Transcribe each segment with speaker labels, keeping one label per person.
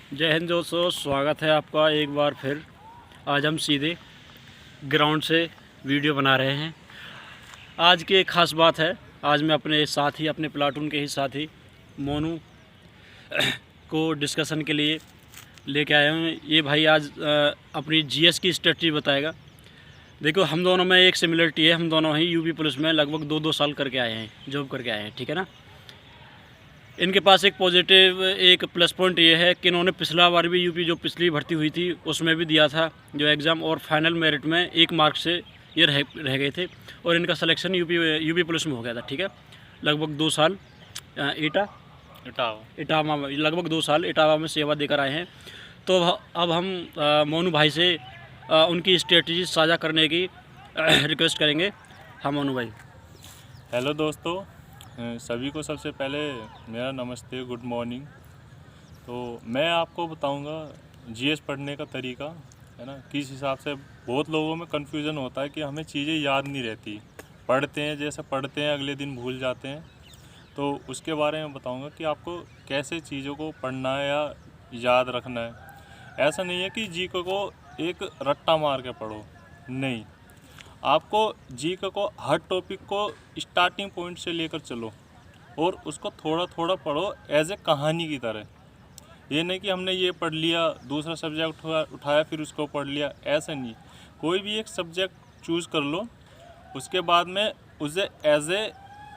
Speaker 1: जय हिंद दोस्तों, स्वागत है आपका एक बार फिर। आज हम सीधे ग्राउंड से वीडियो बना रहे हैं। आज की एक ख़ास बात है, आज मैं अपने साथी, अपने प्लाटून के ही साथी मोनू को डिस्कशन के लिए लेके आया हूँ। ये भाई आज अपनी जीएस की स्ट्रेटजी बताएगा। देखो, हम दोनों में एक सिमिलरिटी है, हम दोनों ही यूपी पुलिस में लगभग 2-2 साल करके आए हैं, जॉब करके आए हैं, ठीक है ना। इनके पास एक पॉजिटिव, एक प्लस पॉइंट ये है कि इन्होंने पिछला बार भी यूपी जो पिछली भर्ती हुई थी उसमें भी दिया था जो एग्ज़ाम, और फाइनल मेरिट में 1 मार्क से ये रह गए थे और इनका सिलेक्शन यूपी पुलिस में हो गया था, ठीक है। लगभग 2 साल इटावा में, लगभग 2 साल इटावा में सेवा देकर आए हैं। तो अब हम मोनू भाई से उनकी स्ट्रेटजी साझा करने की रिक्वेस्ट करेंगे। हाँ मोनू भाई।
Speaker 2: हेलो दोस्तों, सभी को सबसे पहले मेरा नमस्ते, गुड मॉर्निंग। तो मैं आपको बताऊंगा जीएस पढ़ने का तरीका, है ना। किस हिसाब से बहुत लोगों में कन्फ्यूज़न होता है कि हमें चीज़ें याद नहीं रहती, पढ़ते हैं जैसे पढ़ते हैं अगले दिन भूल जाते हैं। तो उसके बारे में बताऊंगा कि आपको कैसे चीज़ों को पढ़ना है या याद रखना है। ऐसा नहीं है कि जीके को एक रट्टा मार के पढ़ो, नहीं। आपको जीके को हर टॉपिक को स्टार्टिंग पॉइंट से लेकर चलो और उसको थोड़ा थोड़ा पढ़ो एज ए कहानी की तरह। ये नहीं कि हमने ये पढ़ लिया, दूसरा सब्जेक्ट उठाया फिर उसको पढ़ लिया, ऐसा नहीं। कोई भी एक सब्जेक्ट चूज़ कर लो, उसके बाद में उसे एज ए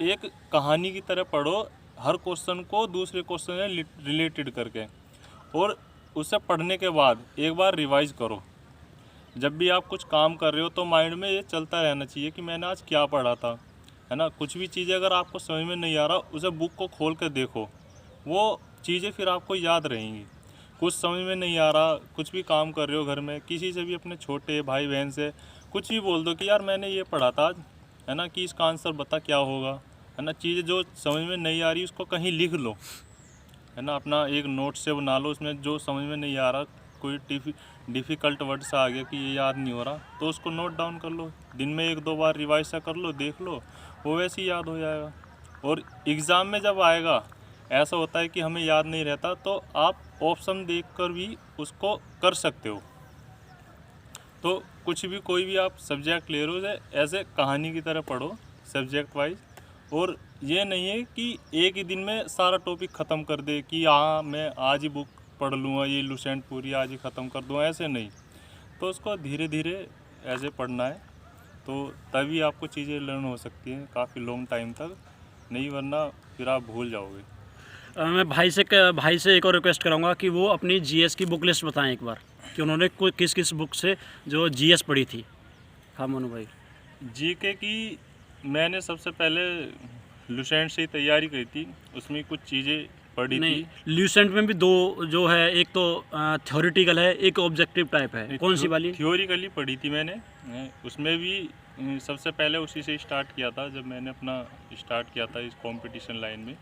Speaker 2: एक कहानी की तरह पढ़ो, हर क्वेश्चन को दूसरे क्वेश्चन से रिलेटेड करके। और उसे पढ़ने के बाद एक बार रिवाइज करो। जब भी आप कुछ काम कर रहे हो तो माइंड में ये चलता रहना चाहिए कि मैंने आज क्या पढ़ा था, है ना। कुछ भी चीज़ें अगर आपको समझ में नहीं आ रहा, उसे बुक को खोल कर देखो, वो चीज़ें फिर आपको याद रहेंगी। कुछ समझ में नहीं आ रहा, कुछ भी काम कर रहे हो घर में, किसी से भी, अपने छोटे भाई बहन से कुछ भी बोल दो कि यार मैंने ये पढ़ा था आज, है ना, कि इसका आंसर बता क्या होगा, है ना। चीज़ें जो समझ में नहीं आ रही उसको कहीं लिख लो, है ना। अपना एक नोट से बना लो, उसमें जो समझ में नहीं आ रहा, कोई डिफ़िकल्ट वर्ड सा आ गया कि ये याद नहीं हो रहा, तो उसको नोट डाउन कर लो। दिन में 1-2 बार रिवाइज सा कर लो, देख लो, वो वैसे ही याद हो जाएगा। और एग्ज़ाम में जब आएगा, ऐसा होता है कि हमें याद नहीं रहता, तो आप ऑप्शन देखकर भी उसको कर सकते हो। तो कुछ भी, कोई भी आप सब्जेक्ट ले रहे हो, एज ए कहानी की तरह पढ़ो, सब्जेक्ट वाइज। और ये नहीं है कि एक ही दिन में सारा टॉपिक ख़त्म कर दे कि हाँ मैं आज ही बुक पढ़ लूँगा, ये लुसेंट पूरी आज ही ख़त्म कर दूँगा, ऐसे नहीं। तो उसको धीरे धीरे ऐसे पढ़ना है, तो तभी आपको चीज़ें लर्न हो सकती हैं काफ़ी लॉन्ग टाइम तक, नहीं वरना फिर आप भूल जाओगे।
Speaker 1: मैं भाई से एक और रिक्वेस्ट कराऊंगा कि वो अपनी जीएस की बुक लिस्ट बताएं एक बार, कि उन्होंने किस किस बुक से जो जीएस पढ़ी थी। हाँ मोनू भाई।
Speaker 2: जीके की मैंने सबसे पहले लुसेंट से ही तैयारी की थी, उसमें कुछ चीज़ें पढ़ी
Speaker 1: नहीं,
Speaker 2: थी।
Speaker 1: ल्यूसेंट में भी 2 जो है, एक तो थ्योरेटिकल है, एक ऑब्जेक्टिव टाइप है। कौन सी वाली?
Speaker 2: थ्योरिकली पढ़ी थी मैंने, उसमें भी सबसे पहले उसी से स्टार्ट किया था जब मैंने अपना स्टार्ट किया था इस कंपटीशन लाइन में।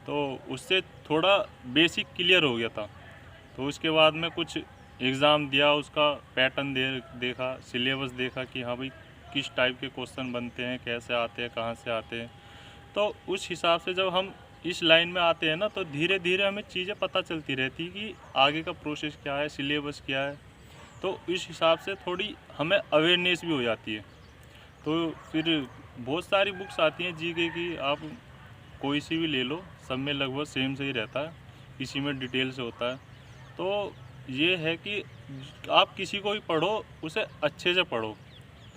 Speaker 2: तो उससे थोड़ा बेसिक क्लियर हो गया था। तो उसके बाद में कुछ एग्ज़ाम दिया, उसका पैटर्न देखा, सिलेबस देखा कि हाँ भाई किस टाइप के क्वेश्चन बनते हैं, कैसे आते हैं, कहाँ से आते हैं। तो उस हिसाब से जब हम इस लाइन में आते हैं ना, तो धीरे धीरे हमें चीज़ें पता चलती रहती कि आगे का प्रोसेस क्या है, सिलेबस क्या है। तो इस हिसाब से थोड़ी हमें अवेयरनेस भी हो जाती है। तो फिर बहुत सारी बुक्स आती हैं जीके की, आप कोई सी भी ले लो, सब में लगभग सेम से ही रहता है, किसी में डिटेल से होता है। तो ये है कि आप किसी को भी पढ़ो, उसे अच्छे से पढ़ो,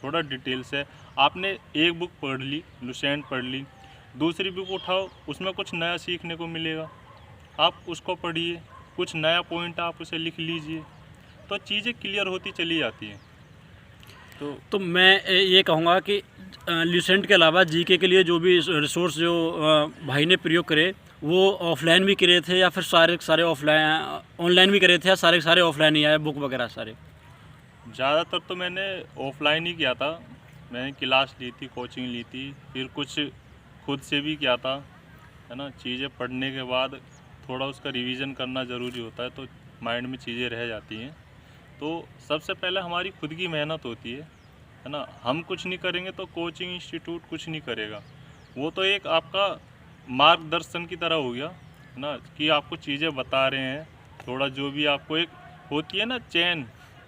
Speaker 2: थोड़ा डिटेल से। आपने एक बुक पढ़ ली, लुसेंट पढ़ ली, दूसरी बुक उठाओ, उसमें कुछ नया सीखने को मिलेगा, आप उसको पढ़िए, कुछ नया पॉइंट आप उसे लिख लीजिए, तो चीज़ें क्लियर होती चली जाती हैं।
Speaker 1: तो मैं ये कहूँगा कि ल्यूसेंट के अलावा जीके के लिए जो भी रिसोर्स जो भाई ने प्रयोग करे, वो ऑफलाइन भी करे थे या फिर सारे ऑफलाइन, ऑनलाइन भी करे थे, या सारे ऑफलाइन ही आए बुक वगैरह सारे?
Speaker 2: ज़्यादातर तो मैंने ऑफलाइन ही किया था। मैंने क्लास ली थी, कोचिंग ली थी, फिर कुछ खुद से भी किया था, है ना। चीज़ें पढ़ने के बाद थोड़ा उसका रिवीजन करना ज़रूरी होता है, तो माइंड में चीज़ें रह जाती हैं। तो सबसे पहले हमारी खुद की मेहनत होती है ना। हम कुछ नहीं करेंगे तो कोचिंग इंस्टीट्यूट कुछ नहीं करेगा। वो तो एक आपका मार्गदर्शन की तरह हो गया, है ना, कि आपको चीज़ें बता रहे हैं, थोड़ा जो भी आपको एक होती है ना चैन,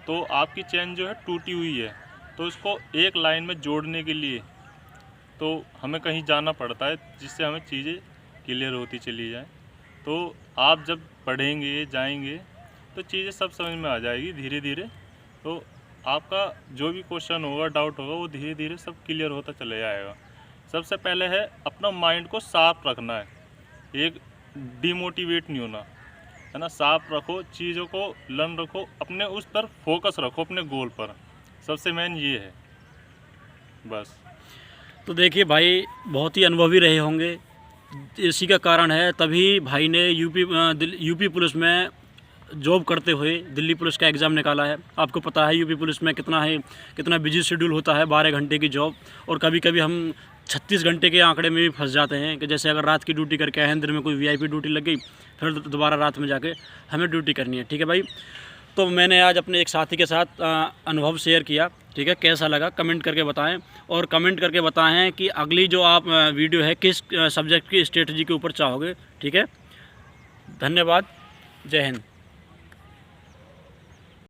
Speaker 2: तो आपकी चैन जो है टूटी हुई है, तो उसको एक लाइन में जोड़ने के लिए तो हमें कहीं जाना पड़ता है, जिससे हमें चीज़ें क्लियर होती चली जाएं। तो आप जब पढ़ेंगे जाएंगे तो चीज़ें सब समझ में आ जाएगी धीरे धीरे। तो आपका जो भी क्वेश्चन होगा, डाउट होगा, वो धीरे धीरे सब क्लियर होता चले जाएगा। सबसे पहले है अपना माइंड को साफ रखना है, एक डिमोटिवेट नहीं होना, है ना। साफ रखो, चीज़ों को लर्न रखो, अपने उस पर फोकस रखो, अपने गोल पर। सबसे मेन ये है बस।
Speaker 1: तो देखिए भाई बहुत ही अनुभवी रहे होंगे, इसी का कारण है तभी भाई ने यूपी पुलिस में जॉब करते हुए दिल्ली पुलिस का एग्ज़ाम निकाला है। आपको पता है यूपी पुलिस में कितना बिजी शेड्यूल होता है, 12 घंटे की जॉब, और कभी कभी हम 36 घंटे के आंकड़े में भी फंस जाते हैं कि जैसे अगर रात की ड्यूटी करके आए हैं, दिन में कोई वीआईपी ड्यूटी लग गई, फिर दोबारा रात में जाके हमें ड्यूटी करनी है। ठीक है भाई, तो मैंने आज अपने एक साथी के साथ अनुभव शेयर किया। ठीक है, कैसा लगा कमेंट करके बताएं, और कमेंट करके बताएं कि अगली जो आप वीडियो है किस सब्जेक्ट की स्ट्रेटजी के ऊपर चाहोगे। ठीक है, धन्यवाद, जय हिंद।